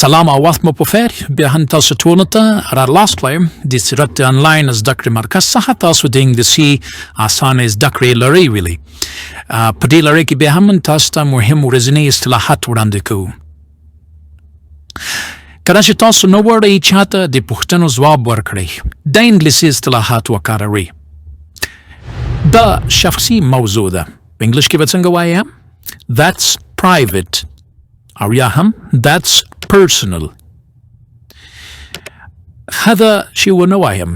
سلام او وخت مو په خیر. بیا هم تاسو ټولو ته راغلاستلایم د سیرت د انلاین زدکړې مرکز څخه. تاسو د انګلیسي آسانه زدکړې لړۍ ویلي. په دې لړۍ کې بیا هم تاسو ته مهم ورځني اصطلاحات وړاندې کوو. کله چې تاسو نو وړئ چاته د پوښتنو ځواب ورکړئ، د انګلیسي اصطلاحات وکاروئ. دا شخصي موضوع ده. په انګلیش کې به څنګه وایم؟ That's private. او یا هم that's personal. هذا چې ونه وایم،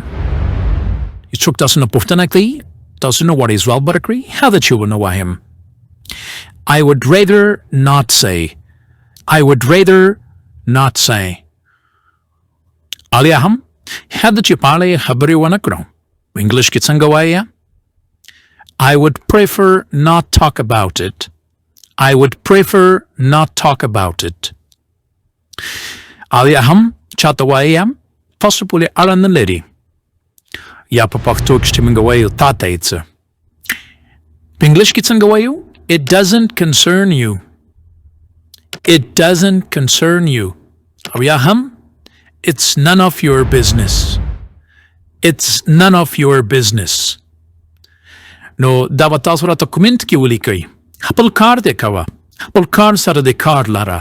څوک تاسو نه پوښتنه کوي، تاسو نه وړئ ځواب ورکړئ، هذا چې ونه وایم. I would rather not say. I would rather not say. او یا هم هذا چې په اړه یې خبرې ونه کړم، په انګلیش کې څنګه وایه؟ I would prefer not talk about it. I would prefer not talk about it. او یا هم چاته وایم تاسو پورې اړه نه لري، یا په پښتو کې چې موږ وایو تا ته یې څه. په انګلیش کې څنګه وایو؟ It doesn't concern you. It doesn't concern you. او یا هم It's none of your business. It's none of your business. نو دا به تاسو راته کومنټ کې ولیکئ. خپل کار دې کوه، خپل کار سره دې کار لره.